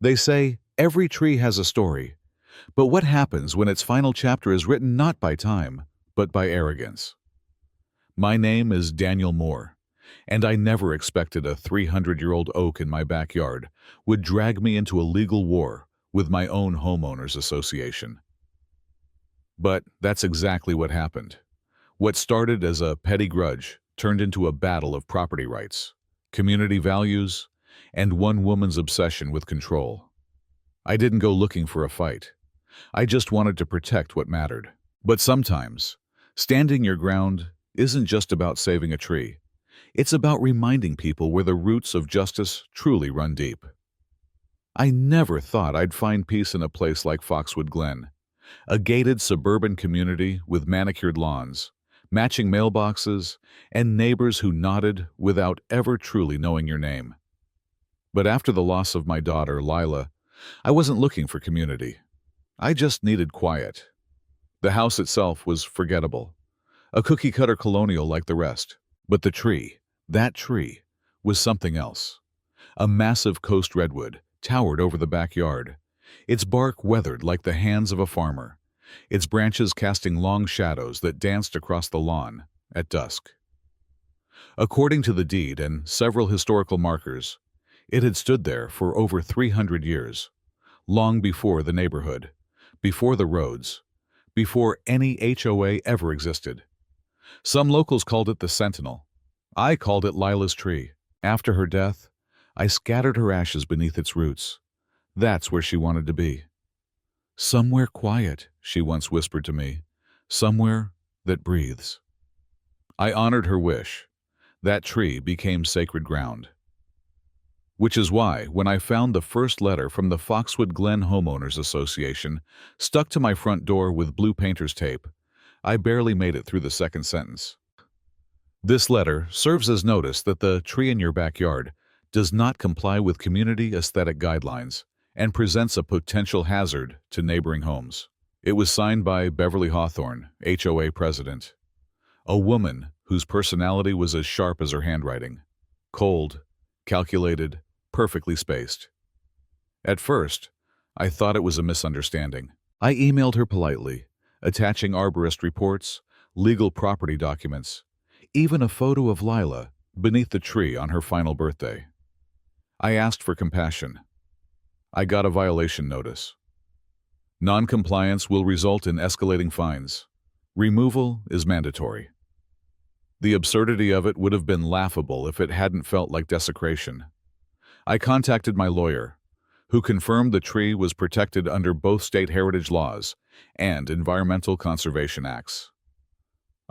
They say every tree has a story, but what happens when its final chapter is written not by time, but by arrogance? My name is Daniel Moore, and I never expected a 300-year-old oak in my backyard would drag me into a legal war with my own homeowners association. But that's exactly what happened. What started as a petty grudge turned into a battle of property rights, community values, and one woman's obsession with control. I didn't go looking for a fight. I just wanted to protect what mattered. But sometimes, standing your ground isn't just about saving a tree. It's about reminding people where the roots of justice truly run deep. I never thought I'd find peace in a place like Foxwood Glen, a gated suburban community with manicured lawns, matching mailboxes, and neighbors who nodded without ever truly knowing your name. But after the loss of my daughter, Lila, I wasn't looking for community. I just needed quiet. The house itself was forgettable, a cookie-cutter colonial like the rest. But the tree, that tree, was something else. A massive coast redwood towered over the backyard, its bark weathered like the hands of a farmer, its branches casting long shadows that danced across the lawn at dusk. According to the deed and several historical markers, it had stood there for over 300 years, long before the neighborhood, before the roads, before any HOA ever existed. Some locals called it the Sentinel. I called it Lila's tree. After her death, I scattered her ashes beneath its roots. That's where she wanted to be. Somewhere quiet, she once whispered to me. Somewhere that breathes. I honored her wish. That tree became sacred ground. Which is why, when I found the first letter from the Foxwood Glen Homeowners Association stuck to my front door with blue painter's tape, I barely made it through the second sentence. This letter serves as notice that the tree in your backyard does not comply with community aesthetic guidelines and presents a potential hazard to neighboring homes. It was signed by Beverly Hawthorne, HOA president, a woman whose personality was as sharp as her handwriting, cold, calculated, perfectly spaced. At first, I thought it was a misunderstanding. I emailed her politely, attaching arborist reports, legal property documents, even a photo of Lila beneath the tree on her final birthday. I asked for compassion. I got a violation notice. Non-compliance will result in escalating fines. Removal is mandatory. The absurdity of it would have been laughable if it hadn't felt like desecration. I contacted my lawyer, who confirmed the tree was protected under both state heritage laws and environmental conservation acts.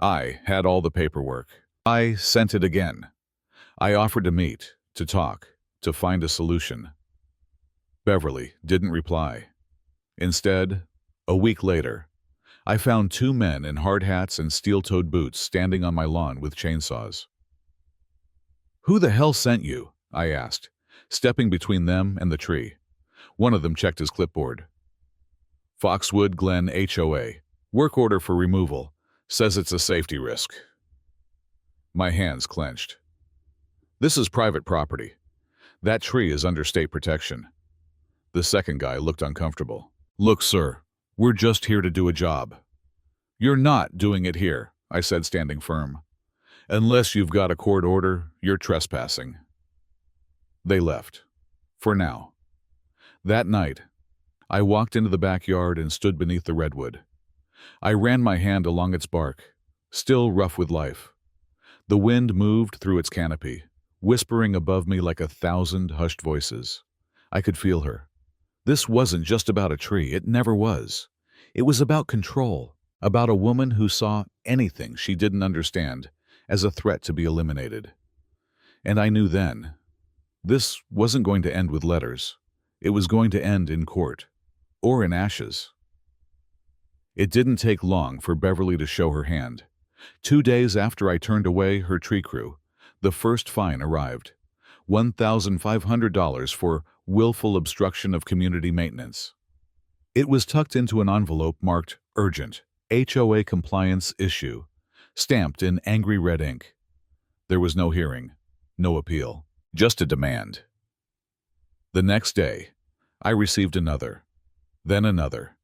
I had all the paperwork. I sent it again. I offered to meet, to talk, to find a solution. Beverly didn't reply. Instead, a week later, I found two men in hard hats and steel-toed boots standing on my lawn with chainsaws. "Who the hell sent you?" I asked, stepping between them and the tree. One of them checked his clipboard. "Foxwood Glen HOA. Work order for removal. Says it's a safety risk." My hands clenched. "This is private property. That tree is under state protection." The second guy looked uncomfortable. "Look, sir, we're just here to do a job." "You're not doing it here," I said, standing firm. "Unless you've got a court order, you're trespassing." They left. For now. That night, I walked into the backyard and stood beneath the redwood. I ran my hand along its bark, still rough with life. The wind moved through its canopy, whispering above me like 1,000 hushed voices. I could feel her. This wasn't just about a tree. It never was. It was about control, about a woman who saw anything she didn't understand as a threat to be eliminated. And I knew then, this wasn't going to end with letters. It was going to end in court, or in ashes. It didn't take long for Beverly to show her hand. 2 days after I turned away her tree crew, the first fine arrived. $1,500 for willful obstruction of community maintenance. It was tucked into an envelope marked Urgent, HOA Compliance Issue, stamped in angry red ink. There was no hearing, no appeal, just a demand. The next day, I received another, then another,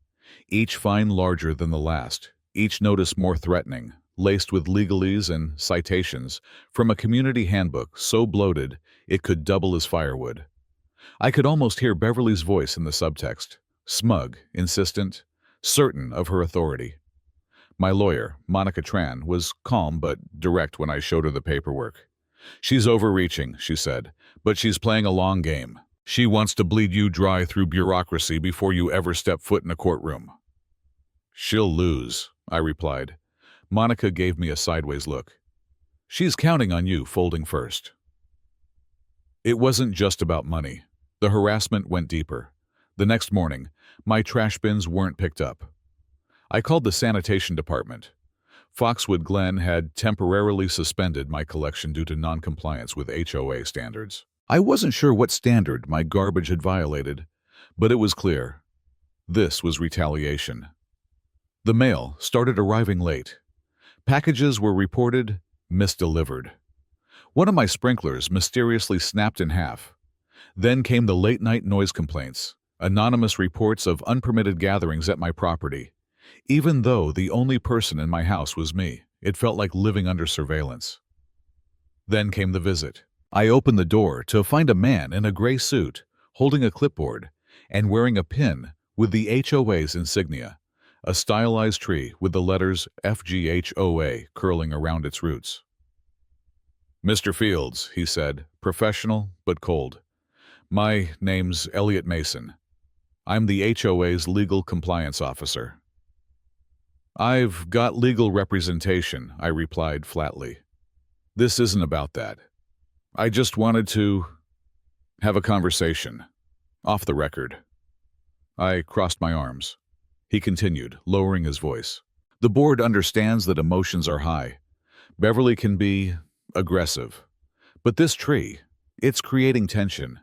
each fine larger than the last, each notice more threatening, laced with legalese and citations from a community handbook so bloated it could double as firewood. I could almost hear Beverly's voice in the subtext, smug, insistent, certain of her authority. My lawyer, Monica Tran, was calm but direct when I showed her the paperwork. "She's overreaching," she said, "but she's playing a long game. She wants to bleed you dry through bureaucracy before you ever step foot in a courtroom." "She'll lose," I replied. Monica gave me a sideways look. "She's counting on you folding first." It wasn't just about money. The harassment went deeper. The next morning, my trash bins weren't picked up. I called the sanitation department. Foxwood Glen had temporarily suspended my collection due to noncompliance with HOA standards. I wasn't sure what standard my garbage had violated, but it was clear. This was retaliation. The mail started arriving late. Packages were reported misdelivered. One of my sprinklers mysteriously snapped in half. Then came the late-night noise complaints, anonymous reports of unpermitted gatherings at my property. Even though the only person in my house was me, it felt like living under surveillance. Then came the visit. I opened the door to find a man in a gray suit, holding a clipboard, and wearing a pin with the HOA's insignia, a stylized tree with the letters FGHOA curling around its roots. "Mr. Fields," he said, professional but cold. "My name's Elliot Mason. I'm the HOA's legal compliance officer." "I've got legal representation," I replied flatly. "This isn't about that. I just wanted to have a conversation, off the record." I crossed my arms. He continued, lowering his voice. "The board understands that emotions are high. Beverly can be aggressive. But this tree, it's creating tension.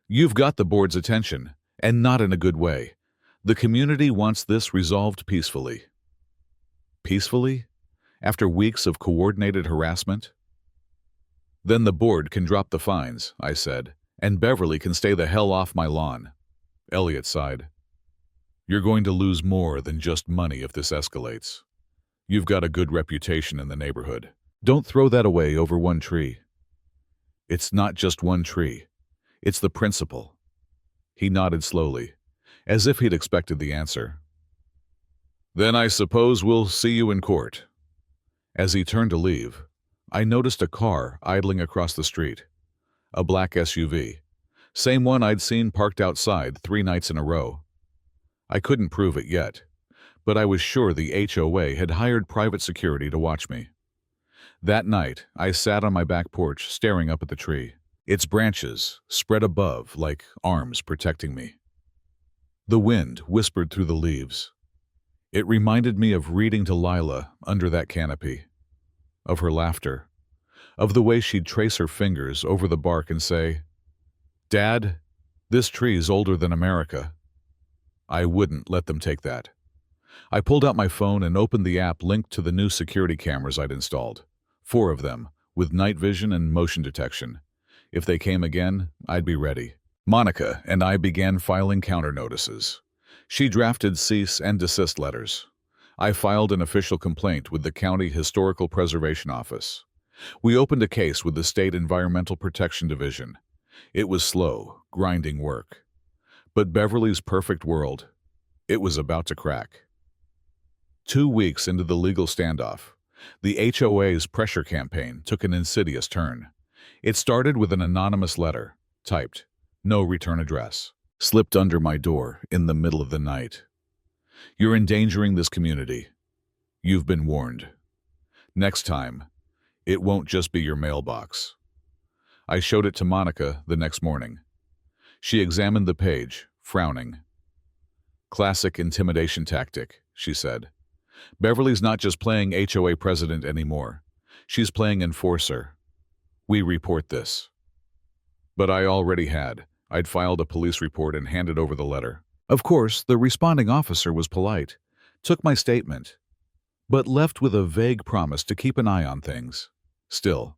You've got the board's attention, and not in a good way. The community wants this resolved peacefully." Peacefully? After weeks of coordinated harassment? "Then the board can drop the fines," I said, "and Beverly can stay the hell off my lawn." Elliot sighed. "You're going to lose more than just money if this escalates. You've got a good reputation in the neighborhood. Don't throw that away over one tree." "It's not just one tree. It's the principle." He nodded slowly, as if he'd expected the answer. "Then I suppose we'll see you in court." As he turned to leave, I noticed a car idling across the street. A black SUV. Same one I'd seen parked outside 3 nights in a row. I couldn't prove it yet, but I was sure the HOA had hired private security to watch me. That night, I sat on my back porch staring up at the tree, its branches spread above like arms protecting me. The wind whispered through the leaves. It reminded me of reading to Lila under that canopy, of her laughter, of the way she'd trace her fingers over the bark and say, "Dad, this tree's older than America." I wouldn't let them take that. I pulled out my phone and opened the app linked to the new security cameras I'd installed. 4 of them, with night vision and motion detection. If they came again, I'd be ready. Monica and I began filing counter notices. She drafted cease and desist letters. I filed an official complaint with the County Historical Preservation Office. We opened a case with the State Environmental Protection Division. It was slow, grinding work. But Beverly's perfect world, it was about to crack. 2 weeks into the legal standoff, the HOA's pressure campaign took an insidious turn. It started with an anonymous letter, typed, "No return address," slipped under my door in the middle of the night. "You're endangering this community. You've been warned. Next time, it won't just be your mailbox." I showed it to Monica the next morning. She examined the page, frowning. "Classic intimidation tactic," she said. "Beverly's not just playing HOA president anymore. She's playing enforcer. We report this." But I already had. I'd filed a police report and handed over the letter. Of course, the responding officer was polite, took my statement, but left with a vague promise to keep an eye on things. Still,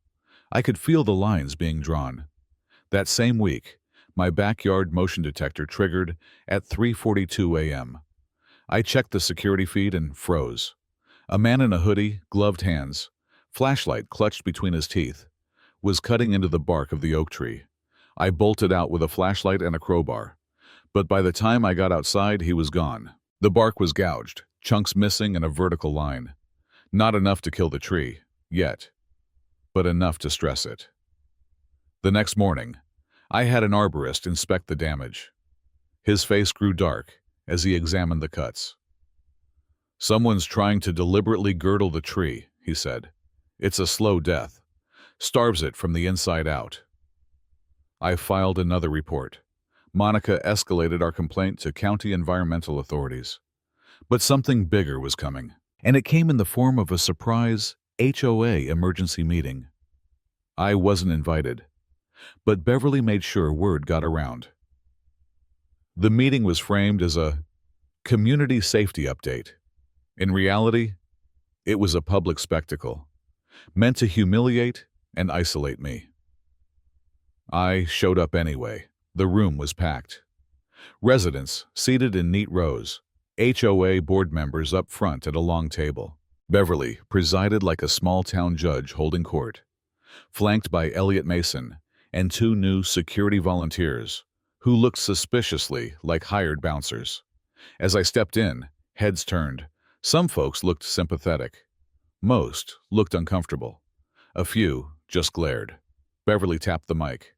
I could feel the lines being drawn. That same week, My backyard motion detector triggered at 3:42 a.m. I checked the security feed and froze. A man in a hoodie, gloved hands, flashlight clutched between his teeth, was cutting into the bark of the oak tree. I bolted out with a flashlight and a crowbar, but by the time I got outside, he was gone. The bark was gouged, chunks missing and a vertical line. Not enough to kill the tree, yet, but enough to stress it. The next morning, I had an arborist inspect the damage. His face grew dark as he examined the cuts. "Someone's trying to deliberately girdle the tree," he said. "It's a slow death. Starves it from the inside out." I filed another report. Monica escalated our complaint to county environmental authorities. But something bigger was coming, and it came in the form of a surprise HOA emergency meeting. I wasn't invited, but Beverly made sure word got around. The meeting was framed as a community safety update. In reality, it was a public spectacle, meant to humiliate and isolate me. I showed up anyway. The room was packed. Residents seated in neat rows, HOA board members up front at a long table. Beverly presided like a small-town judge holding court, flanked by Elliot Mason and two new security volunteers who looked suspiciously like hired bouncers. As I stepped in, heads turned. Some folks looked sympathetic. Most looked uncomfortable. A few just glared. Beverly tapped the mic.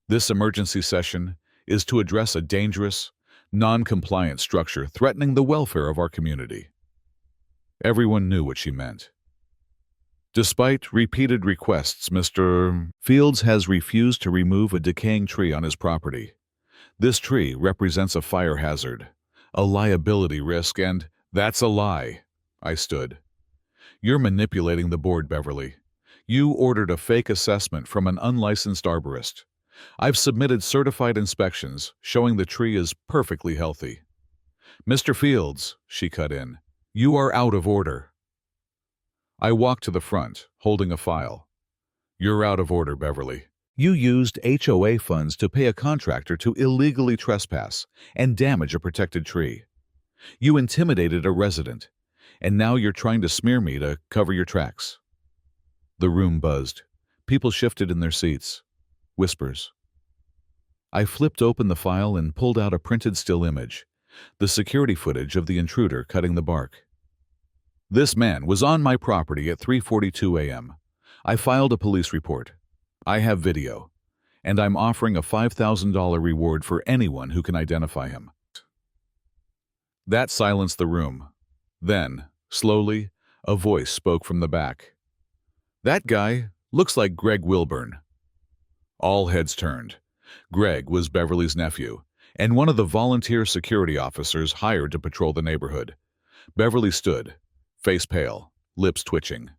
"This emergency session is to address a dangerous, non-compliant structure threatening the welfare of our community." Everyone knew what she meant. Despite repeated requests, Mr. Fields has refused to remove a decaying tree on his property. This tree represents a fire hazard, a liability risk, and that's a lie. I stood. "You're manipulating the board, Beverly. You ordered a fake assessment from an unlicensed arborist. I've submitted certified inspections showing the tree is perfectly healthy." "Mr. Fields," she cut in, "you are out of order." I walked to the front, holding a file. "You're out of order, Beverly. You used HOA funds to pay a contractor to illegally trespass and damage a protected tree. You intimidated a resident, and now you're trying to smear me to cover your tracks." The room buzzed. People shifted in their seats. Whispers. I flipped open the file and pulled out a printed still image, the security footage of the intruder cutting the bark. "This man was on my property at 3:42 a.m. I filed a police report. I have video, and I'm offering a $5,000 reward for anyone who can identify him." That silenced the room. Then, slowly, a voice spoke from the back. "That guy looks like Greg Wilburn." All heads turned. Greg was Beverly's nephew, and one of the volunteer security officers hired to patrol the neighborhood. Beverly stood, face pale, lips twitching.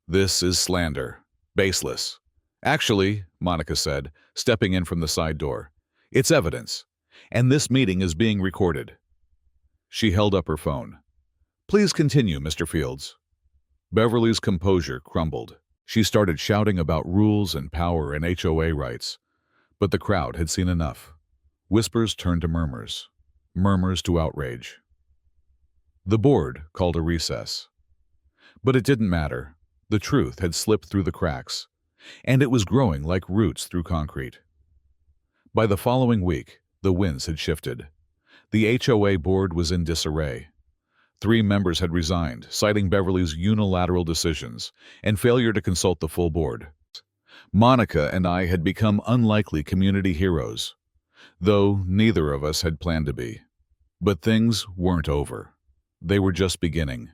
"This is slander. Baseless." "Actually," Monica said, stepping in from the side door, "it's evidence, and this meeting is being recorded." She held up her phone. "Please continue, Mr. Fields." Beverly's composure crumbled. She started shouting about rules and power and HOA rights, but the crowd had seen enough. Whispers turned to murmurs, murmurs to outrage. The board called a recess. But it didn't matter. The truth had slipped through the cracks, and it was growing like roots through concrete. By the following week, the winds had shifted. The HOA board was in disarray. 3 members had resigned, citing Beverly's unilateral decisions and failure to consult the full board. Monica and I had become unlikely community heroes, though neither of us had planned to be. But things weren't over. They were just beginning.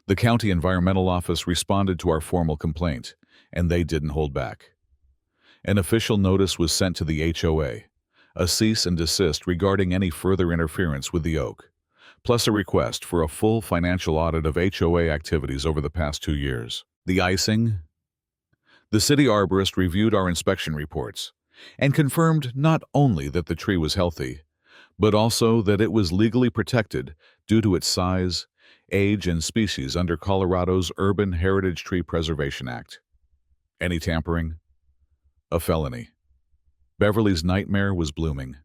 The county environmental office responded to our formal complaint, and they didn't hold back. An official notice was sent to the HOA, a cease and desist regarding any further interference with the oak, plus a request for a full financial audit of HOA activities over the past 2 years. The icing? The city arborist reviewed our inspection reports and confirmed not only that the tree was healthy, but also that it was legally protected due to its size, age, and species under Colorado's Urban Heritage Tree Preservation Act. Any tampering? A felony. Beverly's nightmare was blooming.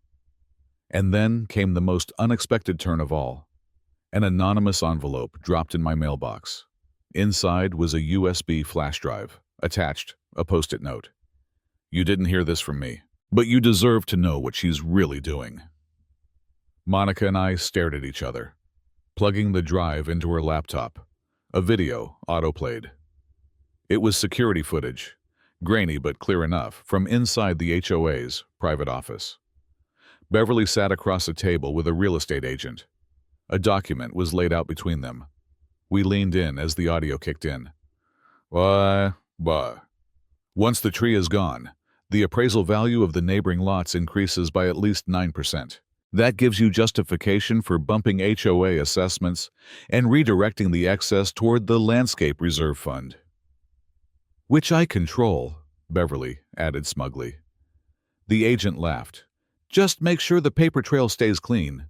And then came the most unexpected turn of all. An anonymous envelope dropped in my mailbox. Inside was a USB flash drive. Attached, a post-it note. "You didn't hear this from me, but you deserve to know what she's really doing." Monica and I stared at each other, plugging the drive into her laptop. A video autoplayed. It was security footage, grainy but clear enough, from inside the HOA's private office. Beverly sat across a table with a real estate agent. A document was laid out between them. We leaned in as the audio kicked in. Why, once the tree is gone, the appraisal value of the neighboring lots increases by at least 9%. That gives you justification for bumping HOA assessments and redirecting the excess toward the Landscape Reserve Fund. "Which I control," Beverly added smugly. The agent laughed. "Just make sure the paper trail stays clean."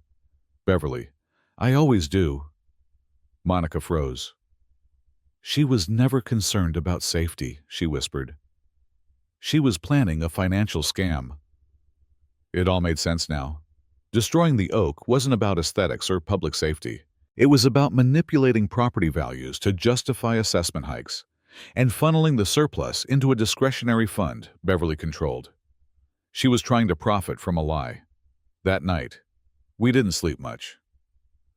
Beverly: "I always do." Monica froze. "She was never concerned about safety," she whispered. "She was planning a financial scam." It all made sense now. Destroying the oak wasn't about aesthetics or public safety. It was about manipulating property values to justify assessment hikes and funneling the surplus into a discretionary fund Beverly controlled. She was trying to profit from a lie. That night, we didn't sleep much.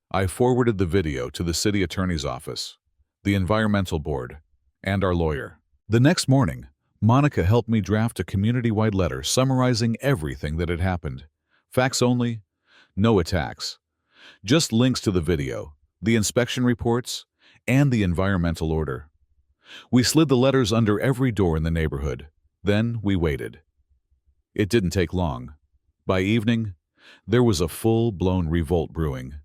I forwarded the video to the city attorney's office, the environmental board, and our lawyer. The next morning, Monica helped me draft a community-wide letter summarizing everything that had happened. Facts only, no attacks. Just links to the video, the inspection reports, and the environmental order. We slid the letters under every door in the neighborhood. Then we waited. It didn't take long. By evening, there was a full-blown revolt brewing.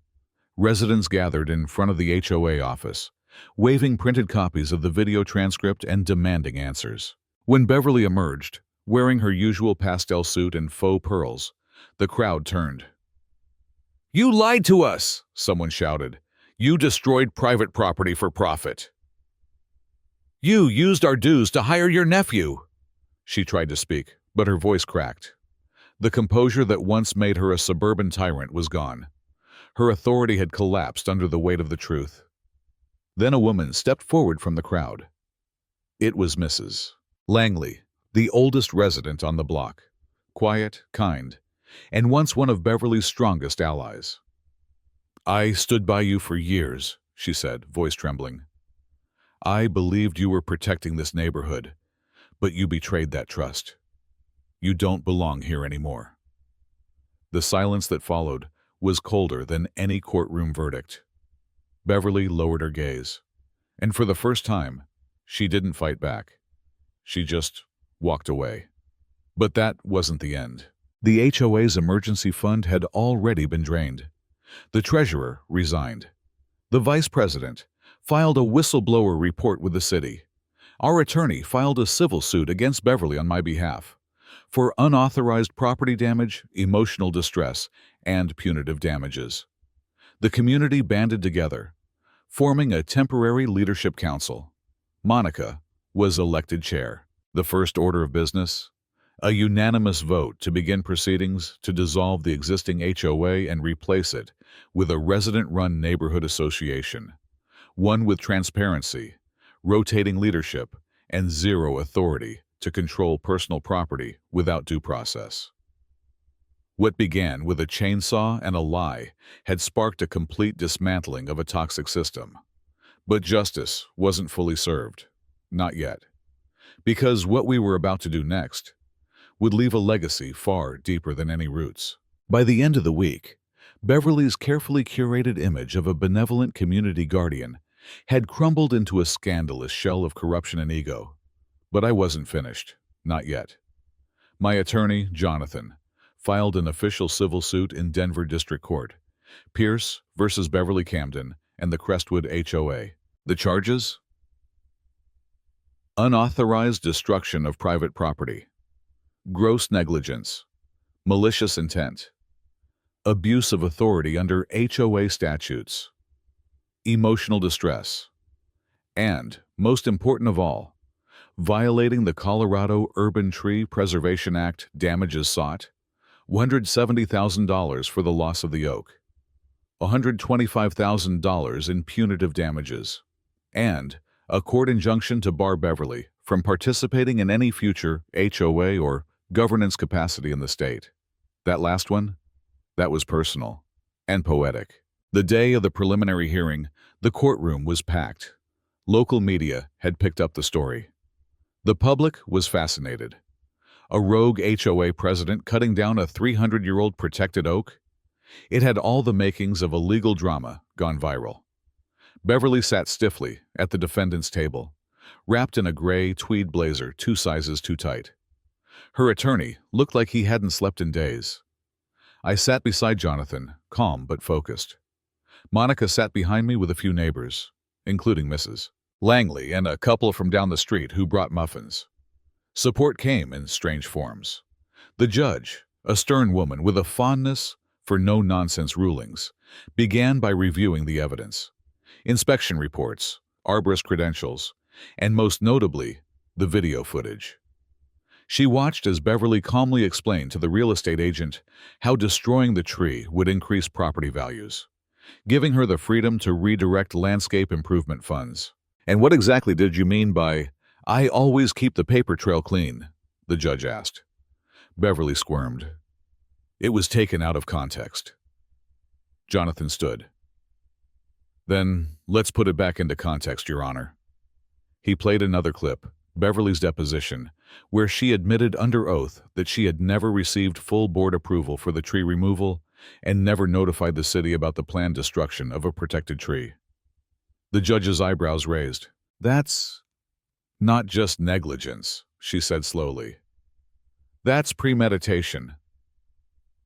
Residents gathered in front of the HOA office, waving printed copies of the video transcript and demanding answers. When Beverly emerged, wearing her usual pastel suit and faux pearls, the crowd turned. "You lied to us!" someone shouted. "You destroyed private property for profit. You used our dues to hire your nephew." She tried to speak, but her voice cracked. The composure that once made her a suburban tyrant was gone. Her authority had collapsed under the weight of the truth. Then a woman stepped forward from the crowd. It was Mrs. Langley, the oldest resident on the block. Quiet, kind, and once one of Beverly's strongest allies. "I stood by you for years," she said, voice trembling. "I believed you were protecting this neighborhood, but you betrayed that trust. You don't belong here anymore." The silence that followed was colder than any courtroom verdict. Beverly lowered her gaze, and for the first time, she didn't fight back. She just walked away. But that wasn't the end. The HOA's emergency fund had already been drained. The treasurer resigned. The vice president filed a whistleblower report with the city. Our attorney filed a civil suit against Beverly on my behalf for unauthorized property damage, emotional distress, and punitive damages. The community banded together, forming a temporary leadership council. Monica was elected chair. The first order of business: a unanimous vote to begin proceedings to dissolve the existing HOA and replace it with a resident-run neighborhood association, one with transparency, rotating leadership, and zero authority to control personal property without due process. What began with a chainsaw and a lie had sparked a complete dismantling of a toxic system. But justice wasn't fully served. Not yet. Because what we were about to do next would leave a legacy far deeper than any roots. By the end of the week, Beverly's carefully curated image of a benevolent community guardian had crumbled into a scandalous shell of corruption and ego. But I wasn't finished. Not yet. My attorney, Jonathan, filed an official civil suit in Denver District Court, Pierce versus Beverly Camden and the Crestwood HOA. The charges? Unauthorized destruction of private property, gross negligence, malicious intent, abuse of authority under HOA statutes, emotional distress, and, most important of all, violating the Colorado Urban Tree Preservation Act. Damages sought: $170,000 for the loss of the oak, $125,000 in punitive damages, and a court injunction to bar Beverly from participating in any future HOA or governance capacity in the state. That last one? That was personal and poetic. The day of the preliminary hearing, the courtroom was packed. Local media had picked up the story. The public was fascinated. A rogue HOA president cutting down a 300-year-old protected oak? It had all the makings of a legal drama gone viral. Beverly sat stiffly at the defendant's table, wrapped in a gray tweed blazer 2 sizes too tight. Her attorney looked like he hadn't slept in days. I sat beside Jonathan, calm but focused. Monica sat behind me with a few neighbors, including Mrs. Langley and a couple from down the street who brought muffins. Support came in strange forms. The judge, a stern woman with a fondness for no-nonsense rulings, began by reviewing the evidence: inspection reports, arborist credentials, and most notably, the video footage. She watched as Beverly calmly explained to the real estate agent how destroying the tree would increase property values, giving her the freedom to redirect landscape improvement funds. "And what exactly did you mean by, 'I always keep the paper trail clean'?" the judge asked. Beverly squirmed. "It was taken out of context." Jonathan stood. "Then let's put it back into context, Your Honor." He played another clip, Beverly's deposition, where she admitted under oath that she had never received full board approval for the tree removal and never notified the city about the planned destruction of a protected tree. The judge's eyebrows raised. "That's not just negligence," she said slowly. "That's premeditation."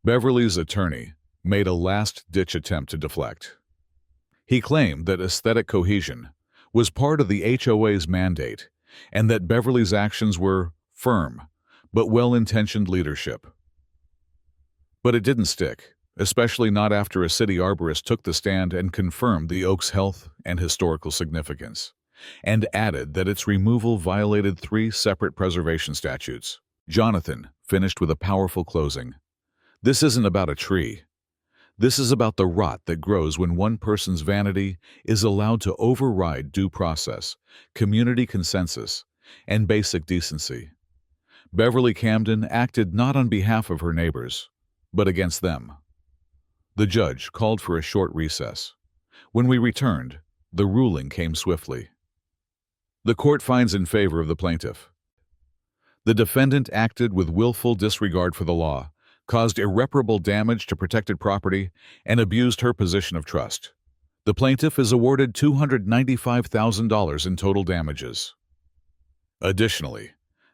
Beverly's attorney made a last-ditch attempt to deflect. He claimed that aesthetic cohesion was part of the HOA's mandate and that Beverly's actions were firm but well-intentioned leadership. But it didn't stick, especially not after a city arborist took the stand and confirmed the oak's health and historical significance, and added that its removal violated 3 separate preservation statutes. Jonathan finished with a powerful closing. "This isn't about a tree. This is about the rot that grows when one person's vanity is allowed to override due process, community consensus, and basic decency." Beverly Camden acted not on behalf of her neighbors, but against them. The judge called for a short recess. When we returned, the ruling came swiftly. The court finds in favor of the plaintiff. The defendant acted with willful disregard for the law, caused irreparable damage to protected property, and abused her position of trust. The plaintiff is awarded $295,000 in total damages. Additionally,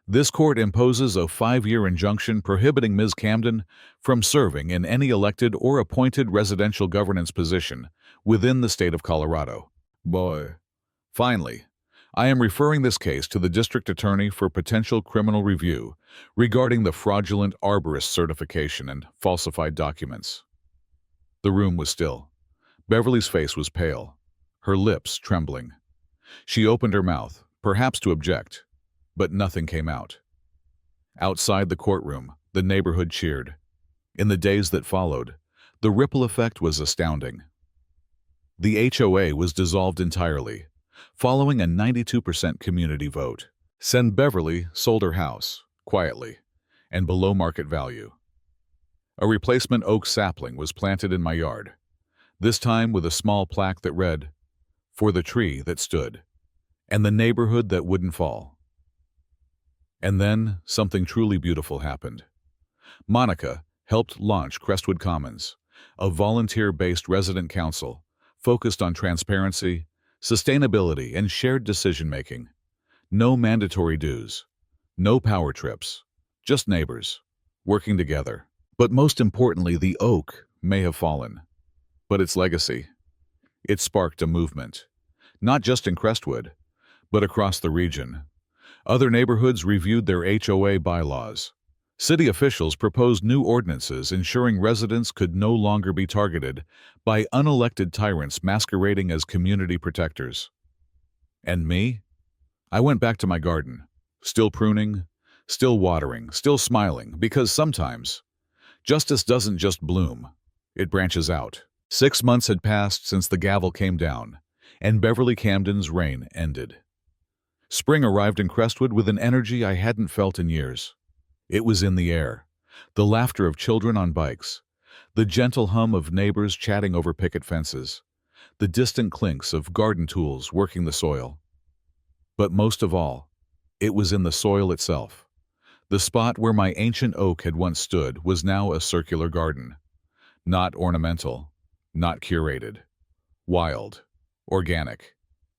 this court imposes a 5-year injunction prohibiting Ms. Camden from serving in any elected or appointed residential governance position within the state of Colorado. Finally, I am referring this case to the district attorney for potential criminal review regarding the fraudulent arborist certification and falsified documents. The room was still. Beverly's face was pale, her lips trembling. She opened her mouth, perhaps to object, but nothing came out. Outside the courtroom, the neighborhood cheered. In the days that followed, the ripple effect was astounding. The HOA was dissolved entirely, following a 92% community vote. Beverly sold her house, quietly, and below market value. A replacement oak sapling was planted in my yard, this time with a small plaque that read, "For the tree that stood, and the neighborhood that wouldn't fall." And then something truly beautiful happened. Monica helped launch Crestwood Commons, a volunteer-based resident council focused on transparency, sustainability, and shared decision-making. No mandatory dues, no power trips, just neighbors, working together. But most importantly, the oak may have fallen, but its legacy. It sparked a movement, not just in Crestwood, but across the region. Other neighborhoods reviewed their HOA bylaws. City officials proposed new ordinances ensuring residents could no longer be targeted by unelected tyrants masquerading as community protectors. And me? I went back to my garden, Still pruning, still watering, still smiling, because sometimes justice doesn't just bloom, it branches out. 6 months had passed since the gavel came down, and Beverly Camden's reign ended. Spring arrived in Crestwood with an energy I hadn't felt in years. It was in the air, the laughter of children on bikes, the gentle hum of neighbors chatting over picket fences, the distant clinks of garden tools working the soil. But most of all, it was in the soil itself. The spot where my ancient oak had once stood was now a circular garden. Not ornamental, not curated. Wild, organic,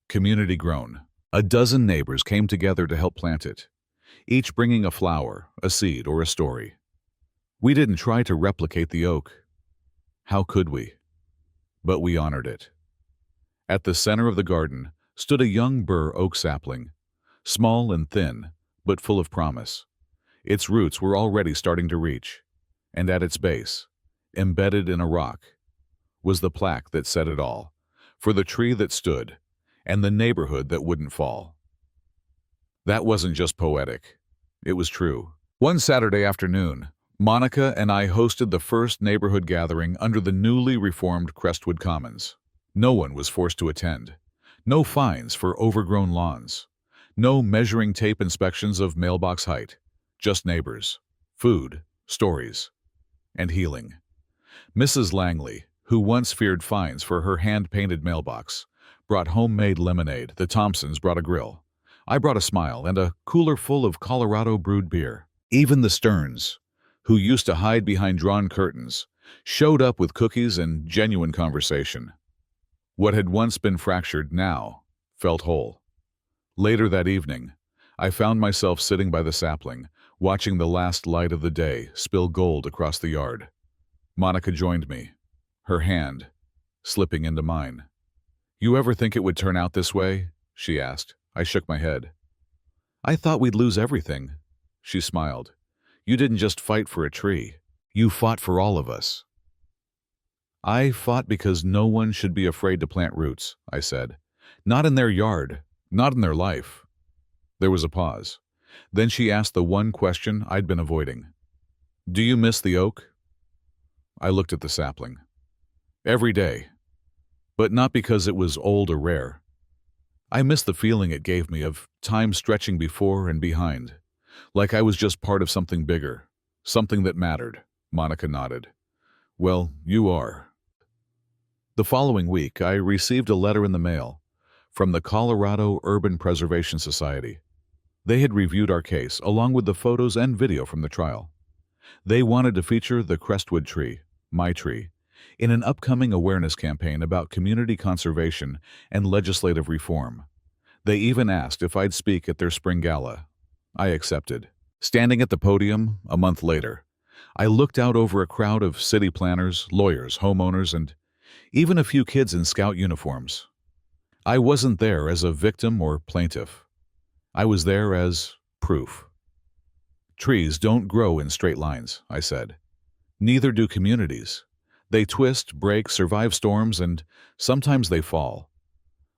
community grown. A dozen neighbors came together to help plant it, each bringing a flower, a seed, or a story. We didn't try to replicate the oak. How could we? But we honored it. At the center of the garden stood a young bur oak sapling, small and thin, but full of promise. Its roots were already starting to reach, and at its base, embedded in a rock, was the plaque that said it all, for the tree that stood, and the neighborhood that wouldn't fall. That wasn't just poetic. It was true. One Saturday afternoon, Monica and I hosted the first neighborhood gathering under the newly reformed Crestwood Commons. No one was forced to attend. No fines for overgrown lawns. No measuring tape inspections of mailbox height. Just neighbors, food, stories, and healing. Mrs. Langley, who once feared fines for her hand-painted mailbox, brought homemade lemonade. The Thompsons brought a grill. I brought a smile and a cooler full of Colorado brewed beer. Even the Stearns, who used to hide behind drawn curtains, showed up with cookies and genuine conversation. What had once been fractured now felt whole. Later that evening, I found myself sitting by the sapling, watching the last light of the day spill gold across the yard. Monica joined me, her hand slipping into mine. "You ever think it would turn out this way?" she asked. I shook my head. "I thought we'd lose everything." She smiled. "You didn't just fight for a tree. You fought for all of us." "I fought because no one should be afraid to plant roots," I said. "Not in their yard, not in their life." There was a pause. Then she asked the one question I'd been avoiding. "Do you miss the oak?" I looked at the sapling. "Every day. But not because it was old or rare. I miss the feeling it gave me of time stretching before and behind, like I was just part of something bigger, something that mattered." Monica nodded. "Well, you are." The following week, I received a letter in the mail from the Colorado Urban Preservation Society. They had reviewed our case, along with the photos and video from the trial. They wanted to feature the Crestwood tree, my tree, in an upcoming awareness campaign about community conservation and legislative reform. They even asked if I'd speak at their spring gala. I accepted. Standing at the podium, a month later, I looked out over a crowd of city planners, lawyers, homeowners, and even a few kids in scout uniforms. I wasn't there as a victim or plaintiff. I was there as proof. "Trees don't grow in straight lines," I said. "Neither do communities. They twist, break, survive storms, and sometimes they fall.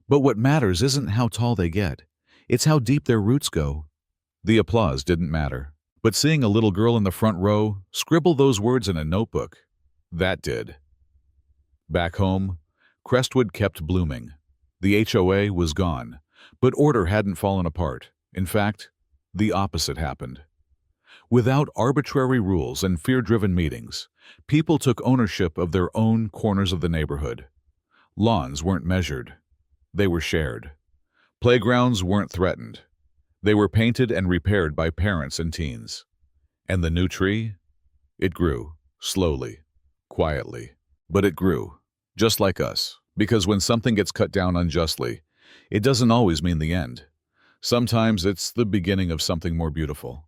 But what matters isn't how tall they get. It's how deep their roots go." The applause didn't matter. But seeing a little girl in the front row scribble those words in a notebook, that did. Back home, Crestwood kept blooming. The HOA was gone, but order hadn't fallen apart. In fact, the opposite happened. Without arbitrary rules and fear-driven meetings, people took ownership of their own corners of the neighborhood. Lawns weren't measured. They were shared. Playgrounds weren't threatened. They were painted and repaired by parents and teens. And the new tree? It grew, slowly, quietly. But it grew, just like us, because when something gets cut down unjustly, it doesn't always mean the end. Sometimes it's the beginning of something more beautiful.